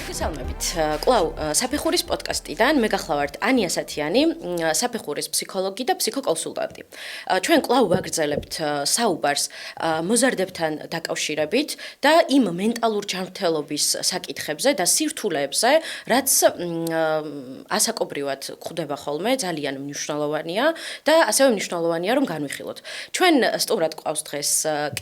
მოგესალმებით. კлау საფეხურის პოდკასტიდან მე გახლავართ ანია სათიანი, საფეხურის ფსიქოლოგი და ფსიქოკონსულტანტი. ჩვენ კлау ვაგრძელებთ საუბარს მოზარდებთან დაკავშირებით და იმ მენტალურ ჯანმრთელობის საკითხებზე და სირთულეებზე, რაც ასაკობრივად გვხვდება ხოლმე, ძალიან მნიშვნელოვანია და ასევე მნიშვნელოვანია რომ განვიხილოთ. ჩვენ სტუმრად გვყავს დღეს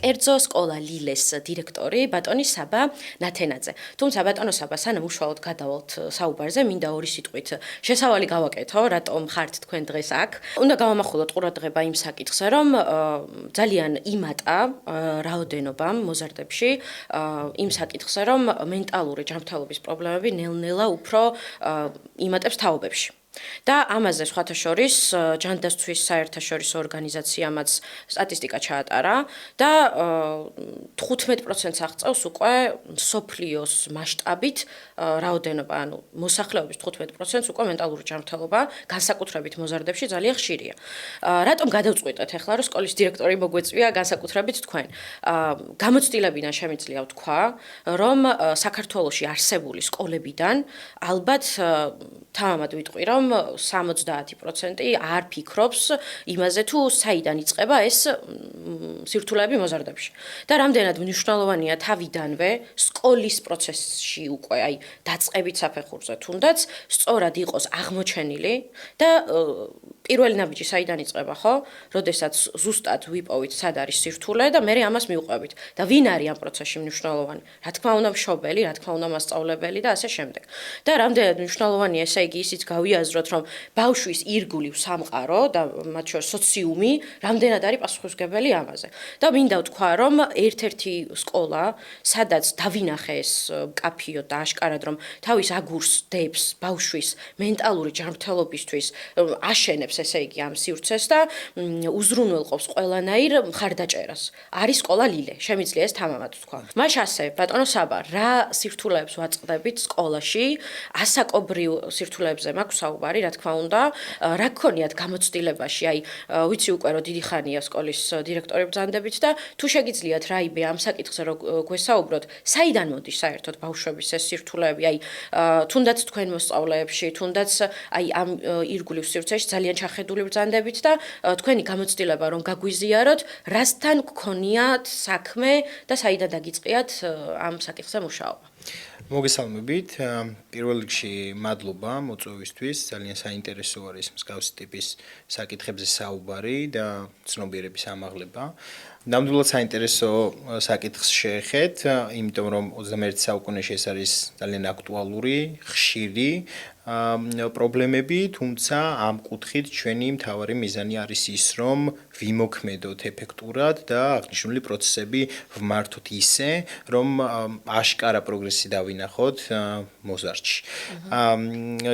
კერძო სკოლა ლილეს დირექტორი ბატონი საბა ნათენაძე. თუმცა ბატონო საბა სანამ უშუალოდ გადავალთ საუბარზე, მინდა ორი სიტყვით შესავალი გავაკეთო, რატომ ხართ თქვენ დღეს აქ. უნდა გავამახვილოთ ყურადღება იმ საკითხზე, რომ ძალიან იმატა რაოდენობამ მოზარდებში იმ საკითხზე, რომ მენტალური ჯანმრთელობის პრობლემები ნელ-ნელა უფრო იმატებს თაობებში. და ამაზე სხვათა შორის ჯანდაცვის საერთაშორისო ორგანიზაციამაც სტატისტიკა ჩაატარა და 15%-ს აღწევს უკვე მსოფლიოს მასშტაბით რაოდენობა, ანუ მოსახლეობის 15%-ს უკვე მენტალური ჯანმრთელობა განსაკუთრებით მოზარდებში ძალიან ხშირია. რატომ გადავწყვიტეთ ახლა რომ სკოლის დირექტორი მოგვეწვია განსაკუთრებით თქვენ? გამოცდილებიდან შემიძლია ვთქვა, რომ საქართველოში არსებული სკოლებიდან ალბათ თამამად ვიტყვი, რომ 70% არ ფიქრობს იმაზე თუ საიდან იწყება ეს სირთულეები მოზარდებში. და რამდენად მნიშვნელოვანია თავიდანვე სკოლის პროცესში უკვე, აი, დაწყებით საფეხურზე თუნდაც სწორად იყოს აღმოჩენილი და პირველი ნაბიჯი საიდან იწყება, ხო? როდესაც ზუსტად ვიპოვით სად არის სირთულე და მე ამას მივყვებით. და ვინ არის ამ პროცესში მნიშვნელოვანი? რა თქმა უნდა მშობელი, რა თქმა უნდა მასწავლებელი და ასე შემდეგ. და რამდენად მნიშვნელოვანია ესე იგი ისიც გავიაზროთ, რომ ბავშვის ირგვლივ სამყარო და მათ შორის სოციუმი რამდენად არის პასუხისმგებელი ამაზე. და მინდა ვთქვა, რომ ერთ-ერთი სკოლა, სადაც დავინახე ეს მკაფიოდ და აშკარად, რომ თავის აგურს დებს ბავშვის მენტალური ჯანმრთელობისთვის, აშენებს ესე იგი ამ სივრცეს და უზრუნველყოფს ყველანაირ მხარდაჭერას. არის სკოლა ლილე, შემიძლია ეს თამამად ვთქვა. მაშ ასე, ბატონო საბა, რა სირთულეებს ვაწყდებით სკოლაში? ასაკობრივ სირთულეებზე მაქვს საუბარი, რა თქმა უნდა, რა გქონიათ გამოცდილებაში, აი, ვიცი უკვე რომ დიდი ხანია სკოლის დირექტორი ბრძანდებით და თუ შეგიძლიათ რაიმე ამ საკითხზე რომ გვესაუბროთ, საიდან მოდის საერთოდ ბავშვების ეს სირთულეები, აი, თუნდაც თქვენ მოსწავლეებში, თუნდაც აი ამ ირგვლივ სივრცეში ძალიან ჩახედული ბრძანდებით და თქვენი გამოცდილება რომ გაგვიზიაროთ, რასთან გქონიათ საქმე და საიდან დაგიწყიათ ამ საკითხზე მუშაობა. მოგესალმებით. პირველ რიგში მადლობა მოწვევისთვის. ძალიან საინტერესო არის მსგავსი ტიპის საკითხებზე საუბარი და ცნობიერების ამაღლება. ნამდვილად საინტერესო საკითხს შეეხეთ, იმიტომ რომ 21 საუკუნეში ეს არის ძალიან აქტუალური, ხშირი პრობლემები, თუმცა ამ კუთხით ჩვენი მთავარი მიზანი არის ის, რომ ვიმოქმედოთ ეფექტურად და აღნიშნული პროცესები ვმართოთ ისე, რომ აშკარა პროგრესი დავინახოთ მოზარდში.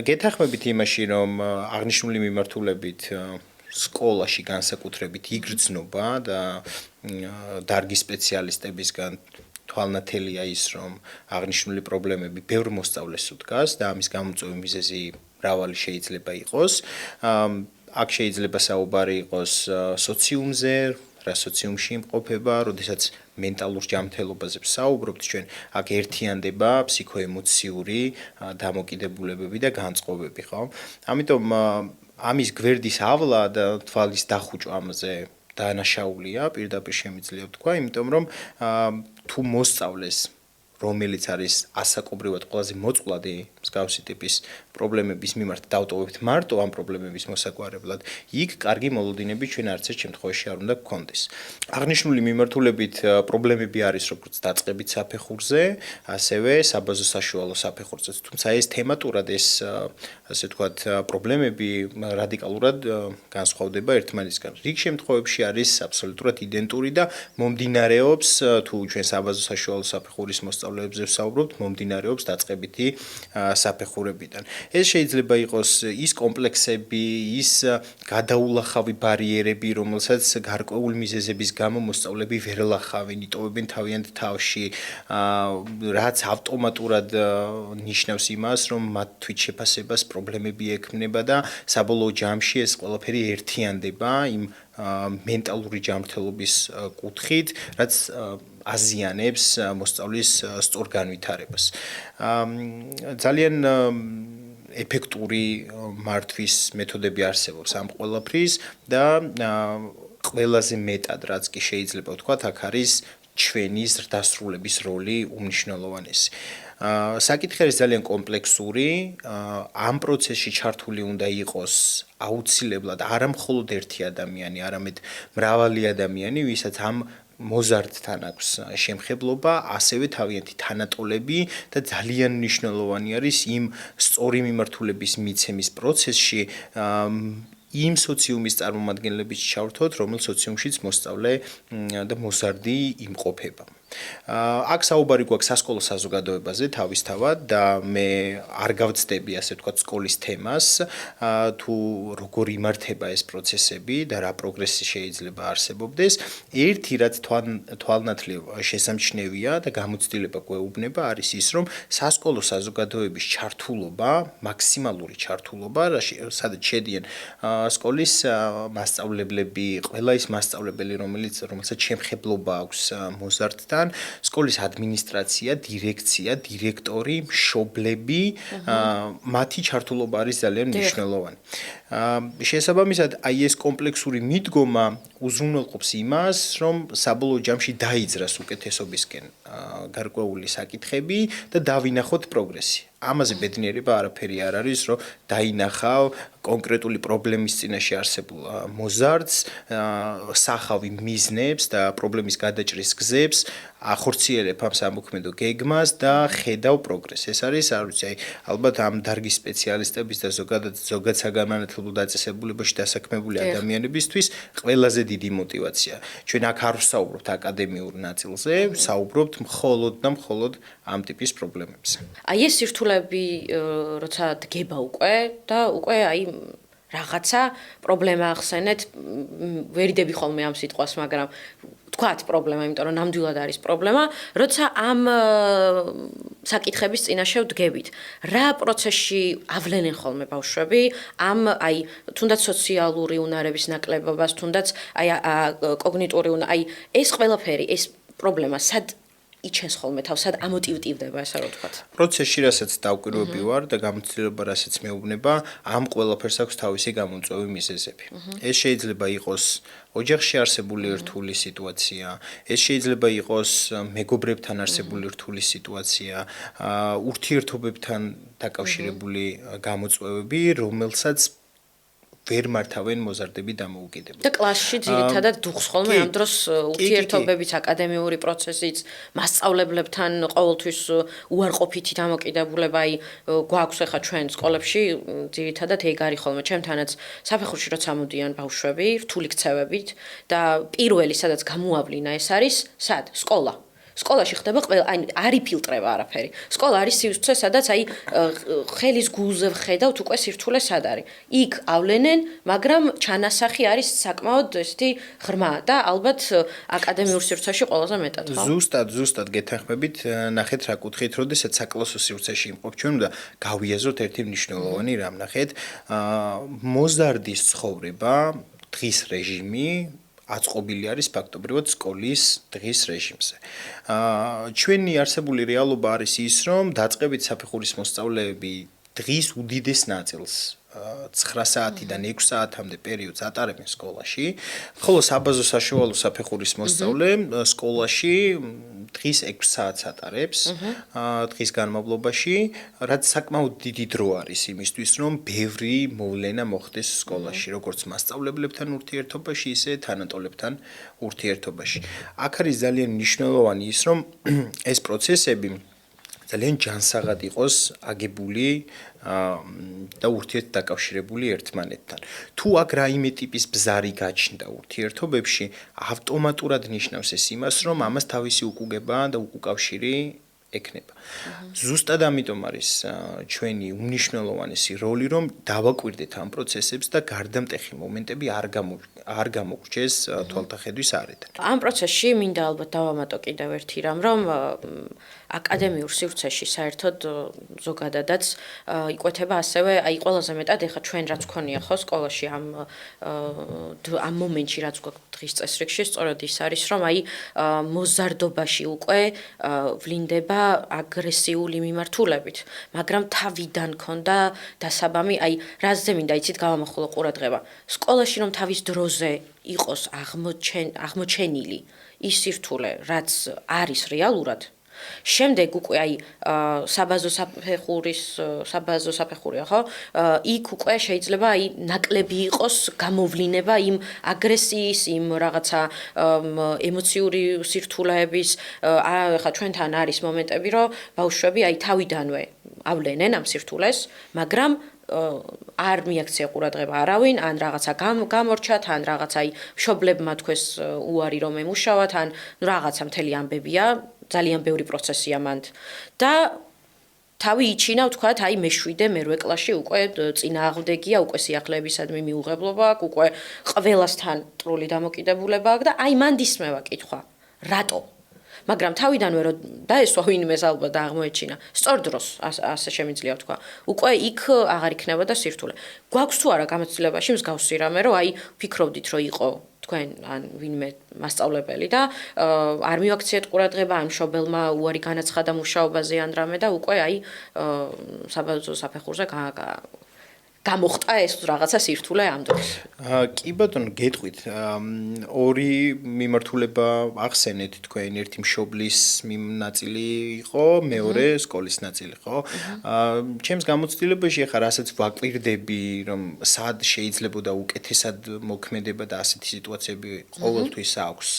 გეთანხმებით იმაში, რომ აღნიშნული მიმართულებით სკოლაში განსაკუთრებით იგრძნობა და დარგის სპეციალისტებისგან თვალნათელია ის, რომ აღნიშნული პრობლემები ბევრ მოსწავლეს უდგას და ამის გამოწვევის მიზეზი მრავალი შეიძლება იყოს. აქ შეიძლება საუბარი იყოს სოციუმზე, რა სოციუმში იმყოფება, როდესაც მენტალურ ჯანმრთელობაზე ვსაუბრობთ, ჩვენ აქ ერთიანდება ფსიქოემოციური დამოკიდებულებები და განწყობები, ხო? ამიტომ ამის გვერდის ავლა და თვალის დახუჭვა ამაზე დანაშაულია, პირდაპირ შემიძლია ვთქვა, იმიტომ რომ თუ მოსწავლეს, რომელიც არის ასაკობრივად ყველაზე მოწყვლადი მსგავსი ტიპის პრობლემების მიმართ დავტოვებთ მარტო ამ პრობლემების მოსაგვარებლად, იქ კარგი მოლოდინები ჩვენ არც ერთ შემთხვევაში არ უნდა გქონდეს. აღნიშნული მიმართულებით პრობლემები არის როგორც დაწყებით საფეხურზე, ასევე საბაზო საშუალო საფეხურზეც. თუმცა ეს თემატურად ეს ასე ვთქვათ პრობლემები რადიკალურად განსხვავდება ერთმანეთისგან. რიგ შემთხვევებში არის აბსოლუტურად იდენტური და მომდინარეობს თუ ჩვენ საბაზო საშუალო საფეხურის მოსწავლეებზე ვსაუბრობთ, მომდინარეობს დაწყებითი საფეხურებიდან. ეს შეიძლება იყოს ის კომპლექსები, ის გადაულახავი ბარიერები, რომელსაც გარკვეული მიზეზების გამო მოსწავლეები ვერ ელახავენ, იტოვებენ თავიანთ თავში, რაც ავტომატურად ნიშნავს იმას, რომ მათ თვითშეფასებას პრობლემები ექმნება და საბოლოო ჯამში ეს ყველაფერი ერთიანდება იმ მენტალური ჯანმრთელობის კუთხით, რაც აზიანებს მოსწავლის სწორ განვითარებას. ძალიან ეფექტური მართვის მეთოდები არსებობს ამ ყველაფრის და ყველაზე მეტად რაც კი შეიძლება ვთქვათ, აქ არის ჩვენი ზრდასრულების როლი უმნიშვნელოვანესი. საკითხი არის ძალიან კომპლექსური, ამ პროცესში ჩართული უნდა იყოს აუცილებლად არა მხოლოდ ერთი ადამიანი, არამედ მრავალი ადამიანი, ვისაც ამ მოზარდთან აქვს შემხებლობა, ასევე თავიანთი თანატოლები და ძალიან მნიშვნელოვანი არის იმ სწორი მიმართულების მიცემის პროცესში იმ სოციუმის წარმომადგენლების ჩავრთოთ, რომელ სოციუმშიც მოსწავლე და მოზარდი იმყოფება. აქ საუბარი გვაქვს სასკოლო საზოგადოებაზე თავისთავად და მე არ გავწდები ასე ვთქვათ სკოლის თემას, თუ როგორ იმართება ეს პროცესები და რა პროგრესი შეიძლება არსებობდეს. ერთი რაც თვალნათლივ შესამჩნევია და გამოცდილება გვეუბნება არის ის, რომ სასკოლო საზოგადოების ჩართულობა, მაქსიმალური ჩართულობა, სადაც შედიან სკოლის მასწავლებლები, ყველა ის მასწავლებელი, რომელსაც შემხებლობა აქვს მოზარდთან, სკოლის ადმინისტრაცია, დირექცია, დირექტორი, მშობლები, მათი ჩართულობა არის ძალიან მნიშვნელოვანი. შესაბამისად, აი ეს კომპლექსური მიდგომა უზრუნველყოფს იმას, რომ საბოლოო ჯამში დაიძრას უკეთესობისკენ გარკვეული საკითხები და დავინახოთ პროგრესი. ამაზე ბედნიერება არაფერი არ არის, რომ დაინახავ კონკრეტული პრობლემის წინაშე არსებულ მოზარდს, სახავი მიზნებს და პრობლემის გადაჭრის გზებს, ახორციელებ ამ სამოქმედო გეგმას და ხედავ პროგრესს. ეს არის, არ ვიცი, ალბათ ამ დარგის სპეციალისტების და ზოგადად საგანმანათლებლო დაწესებულებაში დასაქმებული ადამიანებისთვის ყველაზე დიდი мотиваცია. ჩვენ აქ არ ვსაუბრობთ აკადემიურ ნაწილზე, ვსაუბრობთ მხოლოდ და მხოლოდ ამ ტიპის პრობლემებზე. აი ეს სირთულეები როცა დგება უკვე და უკვე აი რაღაცა პრობლემა ახსენეთ, ვერიდები ხოლმე ამ სიტყვას, მაგრამ თქვათ პრობლემა, იმიტომ რომ ნამდვილად არის პრობლემა, როცა ამ საკითხების წინაშე ვდგებით. რა პროცესში ავლენენ ხოლმე ბავშვები ამ აი თუნდაც სოციალური უნარების ნაკლებობას, თუნდაც აი კოგნიტური აი ეს ყველაფერი, ეს პრობლემა სად იჩენს ხოლმე თავს, სად ამოტივტივდება, ასე რომ ვთქვათ. პროცესში რასაც დავკვირვები ვარ და გამოცდილება რასაც მეუბნება, ამ ყველაფერს აქვს თავისი გამომწვევი მიზეზები. ეს შეიძლება იყოს ოჯახში არსებული რთული სიტუაცია, ეს შეიძლება იყოს მეგობრებთან არსებული რთული სიტუაცია, ურთიერთობებთან დაკავშირებული გამოწვევები, რომელსაც ვერ მართავენ მოზარდები დამოუკიდებლად. და კლასში ძირითადად დუხს ხოლმე ამ დროს ურთიერთობებიც, აკადემიური პროცესიც, მასწავლებლებთან ყოველთვის უარყოფითი დამოკიდებულება, აი გვაქვს ახლა ჩვენ სკოლებში ძირითადად ეგ არის ხოლმე, ჩემთანაც საფეხურში როცა მოდიან ბავშვები, რთული ქცევებით და პირველი სადაც გამოავლინა ეს არის, სად? სკოლა. სკოლაში ხდება ყველა, აი არ იფილტრება არაფერი. სკოლა არის სივრცე, სადაც აი ხელის გულზე ვხედავთ უკვე სირთულე სად არის. იქ ავლენენ, მაგრამ ჩანასახი არის საკმაოდ ესეთი ღრმა და ალბათ აკადემიურ სივრცეში ყველაზე მეტად, ხო? ზუსტად გეთანხმებით, ნახეთ რა კუთხით, როდესაც საკლასო სივრცეში იმყოფ ჩვენ და გავიაზროთ ერთი მნიშვნელოვანი რამ, ნახეთ, მოზარდის ცხოვრება, დღის რეჟიმი აწყობილი არის ფაქტობრივად სკოლის დღის რეჟიმზე. ჩვენი არსებული რეალობა არის ის, რომ დაწყებით საფეხურის მოსწავლეები დღის უდიდეს ნაწილს 9 საათიდან 6 საათამდე პერიოდს ატარებენ სკოლაში, ხოლო საბაზო საშუალო საფეხურის მოსწავლე სკოლაში დღის 6 საათს ატარებს დღის განმავლობაში, რაც საკმაოდ დიდი დრო არის იმისთვის, რომ ბევრი მოვლენა მოხდეს სკოლაში, როგორც მასწავლებლებთან ურთიერთობაში, ისე თანატოლებთან ურთიერთობაში. აქ არის ძალიან მნიშვნელოვანი ის, რომ ეს პროცესები ძალიან ჯანსაღად იყოს აგებული და ურთიერთდაკავშირებული ერთმანეთთან. თუ აქ რაიმე ტიპის ბზარი გაჩნდა ურთიერთობებში, ავტომატურად ნიშნავს ეს იმას, რომ ამას თავისი უკუგება და უკავშირი ექნება. ზუსტად ამიტომ არის ჩვენი უმნიშვნელოვანესი როლი, რომ დავაკვირდეთ ამ პროცესებს და გარდამტეხი მომენტები არ გამოგვჭეს თვალთახედვის არიდან. ამ პროცესში მინდა ალბათ დავამატო კიდევ ერთი რამ, რომ აკადემიურ სივრცეში საერთოდ ზოგადადაც იკვეთება ასევე აი ყველაზე მეტად ეხა ჩვენ რაც გქონია ხო სკოლაში ამ მომენტში რაც გვაქვს დღის წესრიგში სწორედ ის არის რომ აი მოზარდობაში უკვე ვლინდება აგრესიული მიმართულებით მაგრამ თავიდან ქონდა დასაბამი აი რაზზე მინდა იცით გავამახვილო ყურადღება სკოლაში რომ თავის დროზე იყოს აღმოჩენილი ის სირთულე რაც არის რეალურად შემდეგ უკვე აი საბაზო საფეხურია ხო იქ უკვე შეიძლება აი ნაკლები იყოს გამოვლინება იმ აგრესიის იმ რაღაცა ემოციური სირთულეების ხა ჩვენთან არის მომენტები რომ ბავშვები აი თავიდანვე ავლენენ ამ სირთულეს მაგრამ არ მიაქცია ყურადღება არავინ, ან რაღაცა გამორჩათ, ან რაღაცა აი მშობლებმა თქვეს უარი რომ ემუშავათ, ან რაღაცა მთელი ამბებია, ძალიან ბევრი პროცესია მანდ. და თავი იჩინა, ვთქვათ, აი მე-7, მე-8 კლასში უკვე წინააღმდეგია, უკვე სიახლეებისადმი მიუღებლობა აქვს, უკვე ყველასთან ტრული დამოკიდებულება აქვს და აი მანდ ისმევა კითხვა. რატო? მაგრამ თავიდანვე რომ დაესვა ვინმეს ალბათ აღმოეჩინა სწორ დროს ასე შემიძლია ვთქვა უკვე იქ აღარ იქნებოდა სირთულე გვაქვს თუ არა გამოცდილებაში მსგავსი რამე რომ აი ფიქრობდით რომ იყო თქვენ ან ვინმე მასწავლებელი და არ მიაქციეთ ყურადღება ან მშობელმა უარი განაცხადა მუშაობაზე ან რამე და უკვე აი საბაზო საფეხურზე გამოხტა ეს რაღაცა სირთულე ამ დროს. კი ბატონო, გეტყვით. ორი მიმართულება ახსენეთ თქვენ, ერთი მშობლის ნაწილი იყო, მეორე სკოლის ნაწილი, ხო? ჩემს გამოცდილებაში ახლა რასაც ვაკვირდები, რომ სად შეიძლებოდა უკეთესად მოქმედება და ასეთი სიტუაციები ყოველთვის აქვს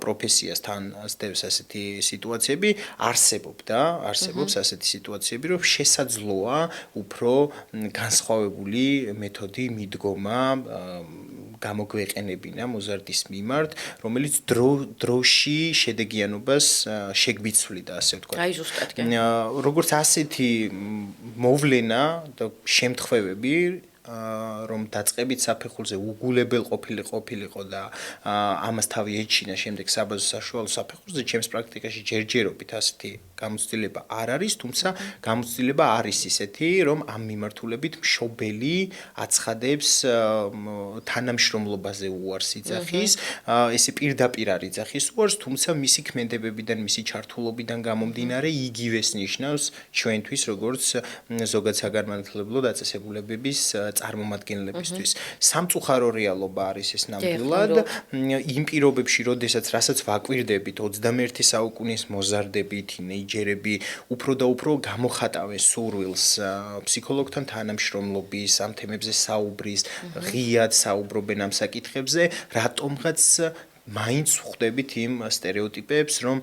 პროფესიასთან ასდევს ასეთი სიტუაციები, არსებობს ასეთი სიტუაციები, რომ შესაძლოა უფრო განსხვავებული მეთოდი მიდგომა გამოგვეყენებინა მოზარდის მიმართ, რომელიც დროში შედეგიანობას შეგვიცვლიდა, ასე ვთქვათ. აი ზუსტად კი. როგორც ასეთი მოვლენა და შემთხვევები რომ დაწყებით საფეხურზე უგულებელ ყოფილიყო და ამას თავი ეჩინა შემდეგ საბაზო საშუალო საფეხურზე ჩემს პრაქტიკაში ჯერჯერობით ასეთი გამოცდილება არ არის, თუმცა გამოცდილება არის ისეთი, რომ ამ მიმართულებით მშობელი აცხადებს თანამშრომლობაზე უარს იძახის, ესე პირდაპირ არ იძახის უარს, თუმცა მისი ქმედებებიდან, მისი ჩართულობიდან გამომდინარე იგივეს ნიშნავს ჩვენთვის, როგორც ზოგად საგანმანათლებლო დაწესებულებების წარმომადგენლებისთვის. სამწუხარო რეალობა არის ეს ნამდვილად. იმ პირობებში, როდესაც რასაც ვაკვირდებით 21 საუკუნის მოზარდები, თინეიჯერები, უფრო და უფრო გამოხატავენ სურვილს ფსიქოლოგთან თანამშრომლობის, ამ თემებზე საუბრის, ღიად საუბრობენ ამ საკითხებზე, რატომღაც მაინც ხვდებით იმ სტერეოტიპებს, რომ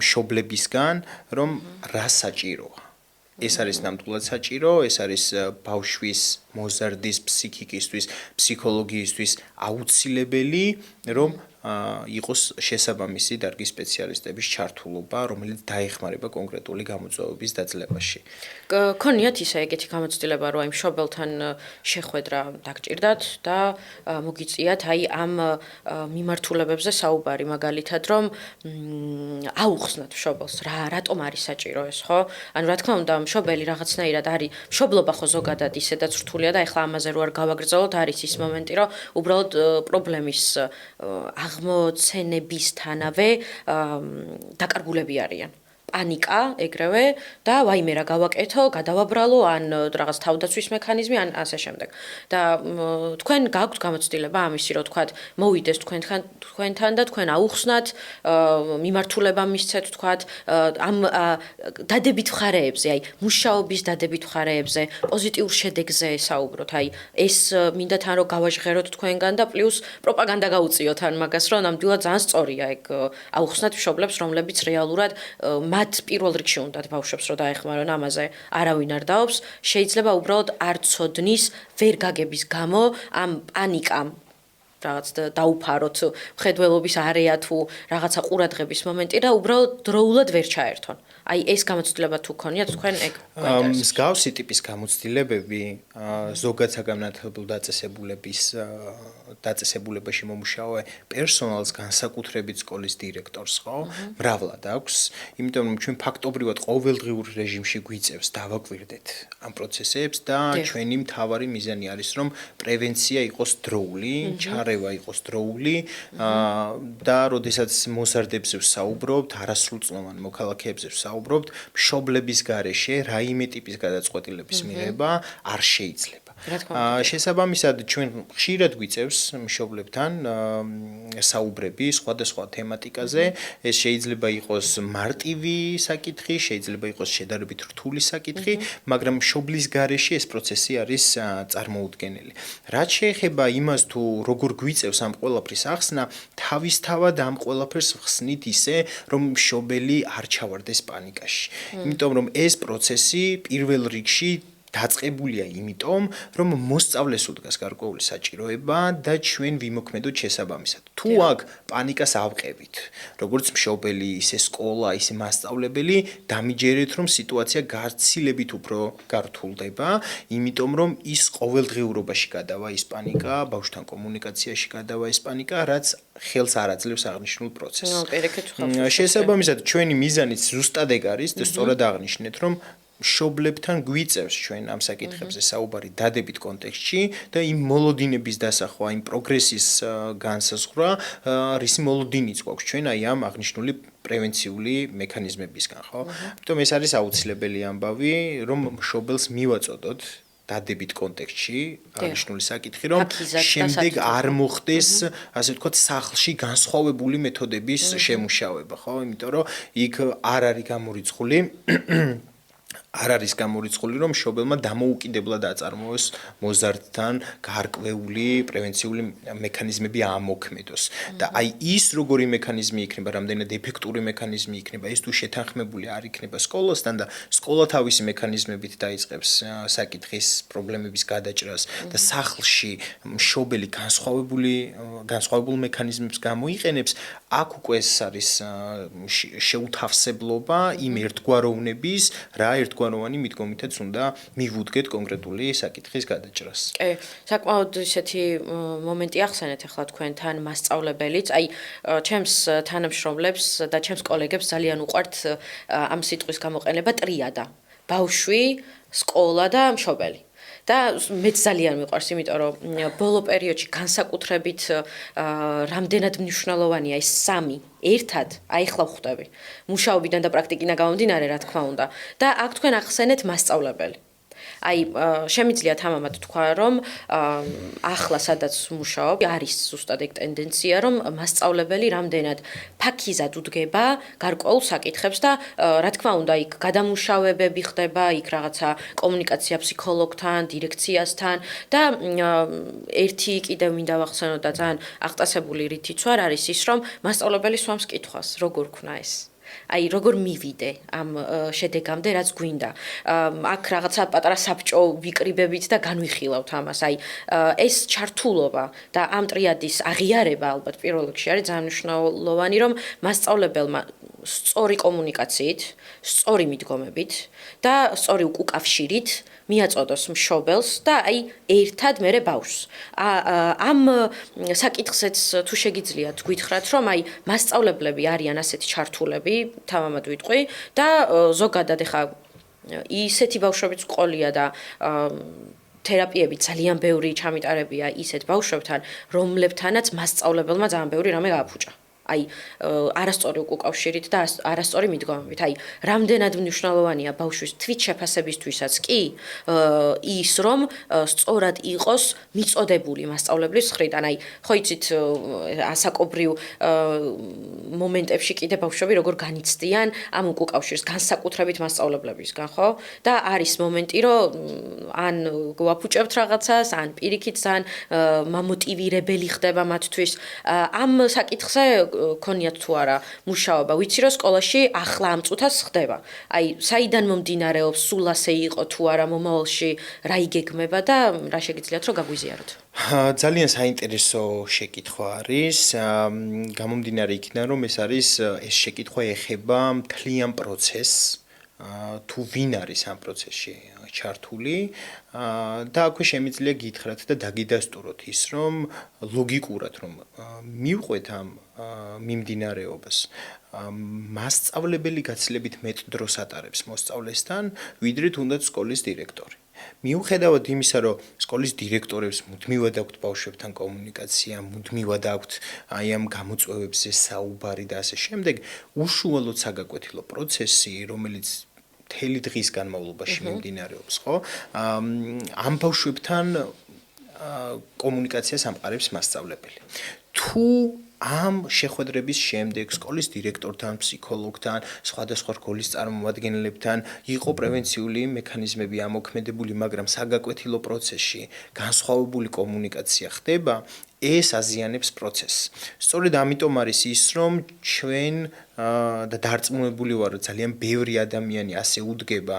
მშობლებისგან, რომ რა საჭიროა. ეს არის ნამდვილად საჭირო, ეს არის ბავშვის მოზარდის ფსიქიკისთვის, ფსიქოლოგიისთვის აუცილებელი, რომ იყოს შესაბამისი დარგის სპეციალისტების ჩართულობა, რომელიც დაეხმარება კონკრეტული გამოწვევების დაძლებაში. გქონიათ ისე ეგეთი გამოცდილება, რომ აი მშობელთან შეხვედრა დაგჭირდათ და მოგიწიათ აი ამ მიმართულებებზე საუბარი, მაგალითად, რომ აუხსნათ მშობელს, რატომ არის საჭირო ეს, ხო? ანუ რა თქმა უნდა, მშობელი რაღაცნაირად არის, მშობლობა ხო ზოგადად ისედაც რთულია და ეხლა ამაზე რო არ გავაგრძელოთ, არის ის მომენტი, რომ უბრალოდ პრობლემის აღმოცენებისთანავე დაკარგულები არიან. პანიკა ეგრევე და ვაიმე რა გავაკეთო, გადავაბრალო ან რაღაც თავდაცვის მექანიზმი ან ასე შემდეგ. და თქვენ გაქვთ გამოცდილება ამისი, რომ თქვათ, მოვიდეს თქვენთან და თქვენ აუხსნათ, მიმართულება მისცეთ, თქვათ, ამ დადებით მხარეებზე, აი, მუშაობის დადებით მხარეებზე, პოზიტიურ შედეგზე საუბროთ, აი, ეს მინდა თან რომ გავაჟღეროთ თქვენგან და პლუს პროპაგანდა გაუწიოთ ან მაგას, რომ ნამდვილად ძალიან სწორია ეგ აუხსნათ მშობლებს, რომლებიც რეალურად მათ პირველ რიგში უნდათ ბავშვებს რომ დაეხმარონ ამაზე არავინ არ დაობს შეიძლება უბრალოდ არ ცოდნის ვერ გაგების გამო ამ პანიკამ რაღაც დაუფაროთ მხედველობის არეა თუ რაღაცა ყურადღების მომენტი და უბრალოდ დროულად ვერ ჩაერთონ აი ეს გამოცდილება თუ ქონიათ თქვენ ეგ გვაინტერესებს. მსგავსი ტიპის გამოცდილებები ზოგად საგანმანათლებლო დაწესებულებაში მომუშავე პერსონალს განსაკუთრებით სკოლის დირექტორს ხო მრავლად აქვს, იმიტომ რომ ჩვენ ფაქტობრივად ყოველდღიურ რეჟიმში გვიწევს დავაკვირდეთ ამ პროცესებს და ჩვენი მთავარი მიზანი არის რომ პრევენცია იყოს დროული, ჩარევა იყოს დროული და როდესაც მოზარდებზე ვსაუბრობთ, არასრულწლოვან მოქალაქეებზე ვსაუბრობთ, მშობლების გარეშე რაიმე ტიპის გადაწყვეტილების მიღება არ შეიძლება. შესაბამისად ჩვენ ხშირად გვიწევს მშობლებთან საუბრები სხვადასხვა თემატიკაზე, ეს შეიძლება იყოს მარტივი საკითხი, შეიძლება იყოს შედარებით რთული საკითხი, მაგრამ მშობლის გარეშე ეს პროცესი არის წარმოუდგენელი. რაც შეეხება იმას თუ როგორ გვიწევს ამ ყველაფრის ახსნა, თავისთავად ამ ყველაფერს ხსნით ისე, რომ მშობელი არ ჩავარდეს პანიკაში. იმიტომ რომ ეს პროცესი პირველ რიგში დაწყებულია იმიტომ, რომ მოსწავლეს უდგას გარკვეული საჭიროება და ჩვენ ვიმოქმედოთ შესაბამისად. თუ აქ პანიკას ავყევით, როგორც მშობელი, ისე სკოლა, ისე მასწავლებელი, დამიჯერეთ, რომ სიტუაცია გაცილებით უფრო გართულდება, იმიტომ რომ ის ყოველდღიურობაში გადავა ის პანიკა, ბავშვთან კომუნიკაციაში გადავა ეს პანიკა, რაც ხელს არ აძლევს აღნიშნულ პროცესს. შესაბამისად, ჩვენი მიზანიც ზუსტად ეგ არის და სწორად აღნიშნეთ, რომ მშობლებთან გვიწევს ჩვენ ამ საკითხებზე საუბარი დადებით კონტექსტში და იმ მოლოდინების დასახვა, იმ პროგრესის განსაზღვრა, რისი მოლოდინიც გვაქვს ჩვენ აი ამ აღნიშნული პრევენციული მექანიზმებისგან, ხო? ამიტომ ეს არის აუცილებელი ამბავი, რომ მშობელს მივაწოდოთ დადებით კონტექსტში აღნიშნული საკითხი, რომ შემდეგ არ მოხდეს, ასე ვთქვათ, სახლში განსხვავებული მეთოდების შემუშავება, ხო? იმიტომ რომ იქ არ არის გამორიცხული, რომ მშობელმა დამოუკიდებლად აწარმოოს მოზარდთან გარკვეული პრევენციული მექანიზმები ამოქმედოს. და აი ის როგორი მექანიზმი იქნება, რამდენად ეფექტური მექანიზმი იქნება, ეს თუ შეთანხმებული არ იქნება სკოლასთან და სკოლა თავისი მექანიზმებით დაიწყებს საკითხის პრობლემების გადაჭრას და სახლში მშობელი განსხვავებულ მექანიზმებს გამოიყენებს, აქ უკვე ეს არის შეუთავსებლობა იმ ერთგვაროვნების, რა ერთგვაროვანი მიდგომითაც უნდა მივუდგეთ კონკრეტული საკითხის გადაჭრას. კი, საკმაოდ ისეთი მომენტი ახსენეთ ახლა თქვენთან მასწავლებელიც, აი ჩემს თანამშრომლებს და ჩემს კოლეგებს ძალიან უყვართ ამ სიტყვის გამოყენება ტრიადა. ბავშვი, სკოლა და მშობელი. და მეც ძალიან მიყვარს, იმიტომ რომ ბოლო პერიოდში განსაკუთრებით რამდენად მნიშვნელოვანია ეს სამი ერთად, აი ხლა ვხვდები. მუშაობიდან და პრაქტიკიდან გამომდინარე, რა თქმა უნდა. და აქ თქვენ ახსენეთ მასწავლებელი. აი შემიძლია თამამად თქვა, რომ ახლა სადაც მუშაობ, არის ზუსტად ეგ ტენდენცია, რომ მასწავლებელი რამდენად ფაქიზად უდგება გარკვეულ საკითხებს და რა თქმა უნდა, იქ გადამუშავებები ხდება, იქ რაღაცა კომუნიკაცია ფსიქოლოგთან, დირექციასთან და ერთი კიდევ მინდა ვახსენო და ძალიან აღტაცებული რითიც ვარ არის ის, რომ მასწავლებელი სვამს კითხვას, როგორ ქნა ეს? აი როგორ მივიდე ამ შედეგამდე რაც გვინდა. აქ რაღაცა პატარა საბჭო ვიკრიბებით და განვიხილავთ ამას. აი ეს ჩართულობა და ამ ტრიადის აღიარება ალბათ პირველ რიგში არის ძალიან მნიშვნელოვანი, რომ მასწავლებელმა სწორი კომუნიკაციით, სწორი მიდგომებით და სწორი უკავშირით მიაწოდოს მშობელს და აი ერთად მერე ბავშვს. ამ საკითხზეც თუ შეგიძლიათ გითხრათ, რომ აი მასწავლებლები არიან ასეთი ჩართულები, თამამად ვიტყვი და ზოგადად ეხა ისეთი ბავშვებიც ყოლია და თერაპიები ძალიან ბევრი ჩამიტარებია ისეთ ბავშვებთან, რომლებთანაც მასწავლებელმა ძალიან ბევრი რამე გააფუჭა. აი არასწორი უკავშირით და არასწორი მიდგომებით. აი რამდენად მნიშვნელოვანია ბავშვის თვითშეფასებისთვისაც კი ის რომ სწორად იყოს მიწოდებული მასწავლებლის მხრიდან. აი ხო იცით ასაკობრივ მომენტებში კიდე ბავშვები როგორ განიცდიან ამ უკავშირს განსაკუთრებით მასწავლებლებისგან, ხო? და არის მომენტი რომ ან გვაფუჭებთ რაღაცას, ან პირიქით ძალიან მამოტივირებელი ხდება მათთვის. ამ საკითხზე ქონიათ თუ არა მუშაობა, ვიცი რომ სკოლაში ახლა ამ წუთას ხდება. აი, საიდან მომდინარეობს, სულ ასე იყო თუ არა მომავალში, რა იგეგმება და რა შეგიძლიათ რომ გაგვიზიაროთ? ძალიან საინტერესო შეკითხვა არის. გამომდინარე იქიდან, რომ ეს შეკითხვა ეხება მთლიან პროცესს. თუ ვინ არის ამ პროცესში ჩართული და აქვე შემიძლია გითხრათ და დაგიდასტუროთ ის, რომ ლოგიკურად რომ მივყვეთ ამ მიმდინარეობას, მასწავლებელი გაცილებით მეტ დროს ატარებს მოსწავლესთან, ვიდრე თუნდაც სკოლის დირექტორი. მიუხედავად იმისა, რომ სკოლის დირექტორებს მუდმივად აქვთ ბავშვებთან კომუნიკაცია, მუდმივად აქვთ აი ამ გამოწვევებზე საუბარი და ასე შემდეგ, უშუალოდ საგაკვეთილო პროცესი, რომელიც მთელი დღის განმავლობაში მიმდინარეობს, ხო? ამ ბავშვებთან კომუნიკაციას ამყარებს მასწავლებელი. თუ ამ შეხვედრების შემდეგ სკოლის დირექტორთან, ფსიქოლოგთან, სხვადასხვა რგოლის წარმომადგენლებთან იყო პრევენციული მექანიზმები ამოქმედებული, მაგრამ საგაკვეთილო პროცესში განსხვავებული კომუნიკაცია ხდება, ეს აზიანებს პროცესს. სწორედ ამიტომ არის ის, რომ ჩვენ და დარწმუნებული ვარ, რომ ძალიან ბევრი ადამიანი ასე უდგება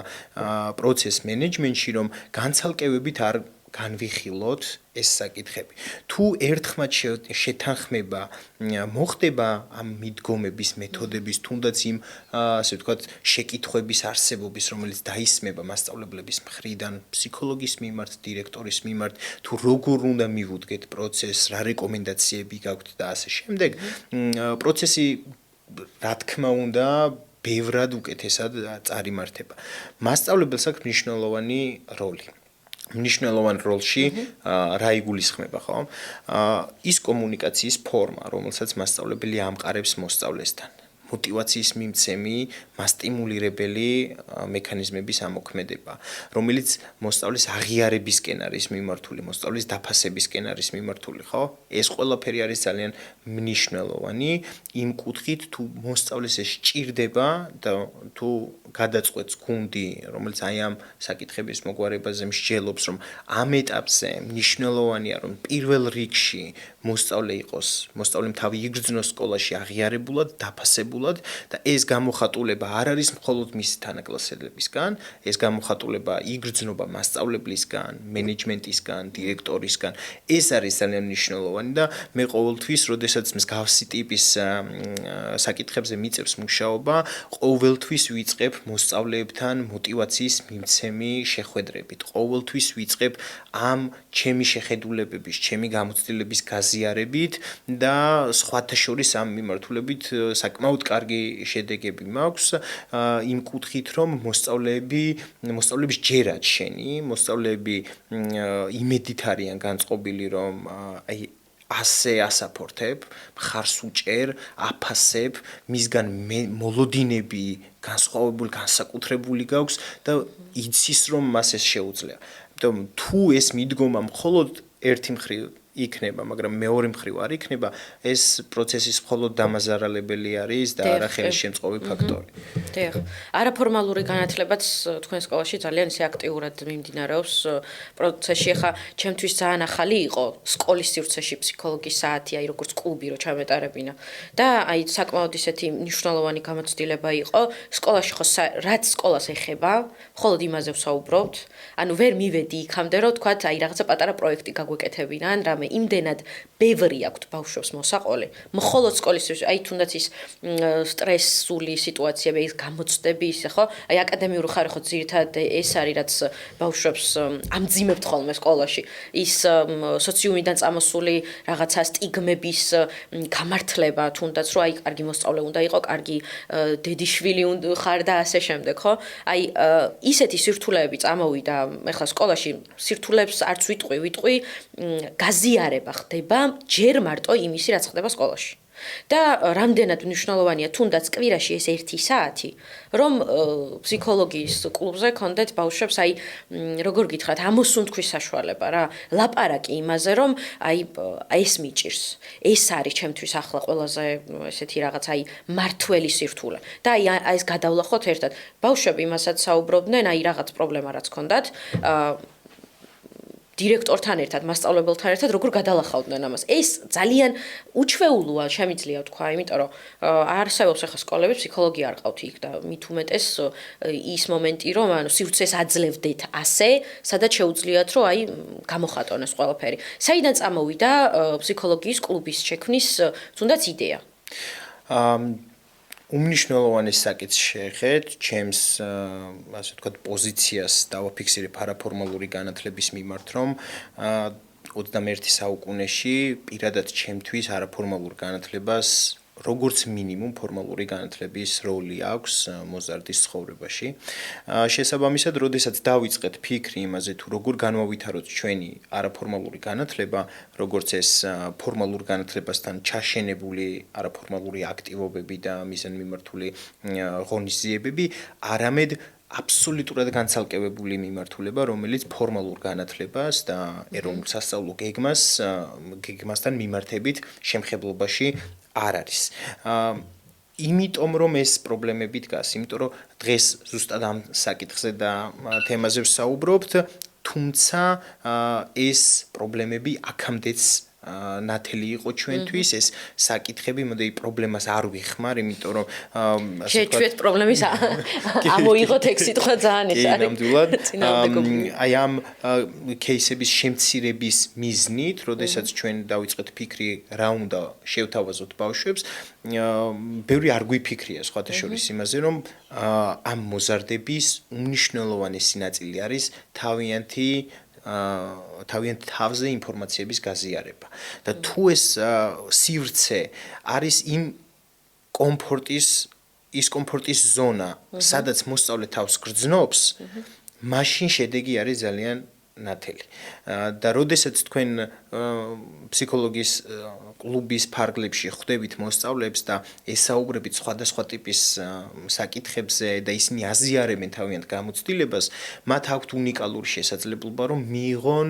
პროცეს მენეჯმენტში, რომ განცალკევებით არ განვიხილოთ ეს საკითხები. თუ ერთხმად შეთანხმება მოხდება ამ მიდგომების მეთოდების, თუნდაც იმ ასე ვთქვათ, შეკითხვების არსებობის, რომელიც დაისმება მასწავლებლების მხრიდან, ფსიქოლოგის მიმართ, დირექტორის მიმართ, თუ როგორ უნდა მივუდგეთ პროცესს, რა რეკომენდაციები გაქვთ და ასე შემდეგ, პროცესი რა თქმა უნდა ბევრად უკეთესად წარიმართება. მასწავლებელს აქვს მნიშვნელოვანი როლი. მნიშვნელოვან როლში რა იგულისხმება, ხო? ის კომუნიკაციის ფორმა, რომელსაც მასწავლებელი ამყარებს მოსწავლესთან. мотиваციის მიმცემი, მასტიმულირებელი მექანიზმების ამოქმედება, რომელიც მოსწავლის აღიარებისკენ არის მიმართული, მოსწავლის დაფასებისკენ არის მიმართული, ხო? ეს ყველაფერი არის ძალიან მნიშვნელოვანი იმ კუთხით, თუ მოსწავლეს ეს სჭირდება და თუ გადაწყვეტს გუნდი, რომელიც აი ამ საკითხების მოგვარებაზე მსჯელობს, რომ ამ ეტაპზე მნიშვნელოვანია, რომ პირველ რიგში მოსწავლე იყოს, მოსწავლემ თავი იგრძნოს სკოლაში აღიარებულად, დაფასებულად და ეს გამოხატულება არ არის მხოლოდ მისი თანაკლასელებისგან, ეს გამოხატულება იგრძნობა მასწავლებლისგან, მენეჯმენტისგან, დირექტორისგან. ეს არის ძალიან მნიშვნელოვანი და მე ყოველთვის, როდესაც მსგავსი ტიპის საკითხებზე მიწევს მუშაობა, ყოველთვის ვიწყებ მოსწავლეებთან мотиваციის მიმცემი შეხვედრებით. ყოველთვის ვიწყებ ამ ჩემი შეხედულებების, ჩემი გამოცდილების გაზიარებით და სხვათა შორის ამ მიმართულებით საკმაოდ კარგი შედეგები მაქვს იმ კუთხით, რომ მოსწავლეების ჯერად შენი, მოსწავლეები იმედით არიან განწყობილი, რომ აი ასე ასაფორთებ, მხარს უჭერ, აფასებ, მისგან მოლოდინები განსხვავებული, განსაკუთრებული გაქვს და იცის, რომ მას ეს შეუძლია. ამიტომ თუ ეს მიდგომა მხოლოდ ერთი მხრივ იქნება, მაგრამ მეორე მხრივ არ იქნება, ეს პროცესის მხოლოდ დამაზარალებელი არის და არა ხელშემწყობი ფაქტორი. დიახ. არაფორმალური განათლებაც თქვენ სკოლაში ძალიან ისე აქტიურად მიმდინარეობს პროცესში. ახლა ჩემთვის ძალიან ახალი იყო სკოლის სივრცეში ფსიქოლოგის საათი, აი როგორც კლუბი რო ჩამეტარებინა. და აი საკმაოდ ისეთი მნიშვნელოვანი გამოცდილება იყო. სკოლაში ხო რაც სკოლას ეხება, მხოლოდ იმაზე ვსაუბრობთ. ანუ ვერ მივედი იქამდე, რომ თქვათ, აი რაღაცა პატარა პროექტი გაგვეკეთებინან, რამე იმდენად ბევრი აქვთ ბავშვებს მოსაყოლე, მხოლოდ სკოლის, აი თუნდაც ის სტრესული სიტუაციები, ის გამოცდები ისე ხო, აი აკადემიური ხარი ხო ძირითადად ეს არის, რაც ბავშვებს ამძიმებთ ხოლმე სკოლაში, ის სოციუმიდან წამოსული რაღაცა სტიგმების გამართლება, თუნდაც რომ აი კარგი მოსწავლე უნდა იყო, კარგი დედიშვილი ხარ და ასე შემდეგ, ხო? აი ისეთი სირთულეები წამოვიდა ეხლა სკოლაში, სირთულეებს არც ვიტყვი, გაზიარება ხდება ჯერ მარტო იმისი, რაც ხდება სკოლაში. და რამდენად მნიშვნელოვანია თუნდაც კვირაში ეს 1 საათი, რომ ფსიქოლოგიის კლუბზე კონდეთ ბავშვებს, აი როგორ გითხრათ, ამოსუნთქვის საშუალება რა, ლაპარაკი იმაზე, რომ აი ეს მიჭირს. ეს არის ჩემთვის ახლა ყველაზე ესეთი რაღაც აი მართველი სირთულე. და აი ეს გადავლახოთ ერთად. ბავშვები იმასაც საუბრობდნენ, აი რაღაც პრობლემა რაც კონდათ, დირექტორთან ერთად, მასწავლებელთან ერთად როგორ გადალახავდნენ ამას. ეს ძალიან უჩვეულოა, შემიძლია ვთქვა, იმიტომ რომ არსებობს ახლა სკოლები, ფსიქოლოგი არ ყავთ იქ და მით უმეტეს ის მომენტი, რომ ანუ სივრცეს აძლევდეთ ასე, სადაც შეუძლიათ, რომ აი გამოხატონოს ყველაფერი. საიდან წამოვიდა ფსიქოლოგიის კლუბის შექმნის თუნდაც იდეა? უმნიშვნელოვანეს საკითხს შეეხეთ, ჩემს ასე ვთქვათ, პოზიციას დავაფიქსირებ არაფორმალური განათლების მიმართ, რომ 21 საუკუნეში პირადად ჩემთვის არაფორმალურ განათლებას როგორც მინიმუმ ფორმალური განათლების როლი აქვს მოზარდის ცხოვრებაში. შესაბამისად, როდესაც დავიწყეთ ფიქრი იმაზე, თუ როგორ განვავითაროთ ჩვენი არაფორმალური განათლება, როგორც ეს ფორმალურ განათლებასთან ჩაშენებული არაფორმალური აქტივობები და მიზანმიმართული ღონისძიებები, არამედ აბსოლუტურად განცალკევებული მიმართულება, რომელიც ფორმალურ განათლებას და ეროვნულ სასწავლო გეგმასთან მიმართებით შემხებლობაში არ არის. იმიტომ რომ ეს პრობლემები დგას, იმიტომ რომ დღეს ზუსტად ამ საკითხზე და თემაზე ვსაუბრობთ, თუმცა ეს პრობლემები აქამდეც ნათელი იყო ჩვენთვის, ეს საკითხები, მოდი პრობლემას არ ვიხმარ, იმიტომ რომ შეჩვეთ პრობლემის ამოიღოთ ეგ სიტყვა ძალიან ის არის. ნამდვილად. აი ამ кейსების შემცირების მიზნით, როდესაც ჩვენ დავიწყეთ ფიქრი, რა უნდა შევთავაზოთ ბავშვებს, ბევრი არ გვიფიქრია სხვათა შორის იმაზე, რომ ამ მოზარდების უმნიშვნელოვანესი ნაწილი არის თავიანთი თავზე ინფორმაციების გაზიარება. და თუ ეს სივრცე არის იმ კომფორტის ზონა, სადაც მოსწავლე თავს გრძნობს, მაშინ შედეგი არის ძალიან ნათელი. და როდესაც თქვენ ფსიქოლოგიის კლუბის ფარგლებში ხვდებით მოსწავლეებს და ესაუბრებით სხვადასხვა ტიპის საკითხებზე და ისინი აზიარებენ თავიანთ გამოცდილებას, მათ აქვთ უნიკალური შესაძლებლობა, რომ მიიღონ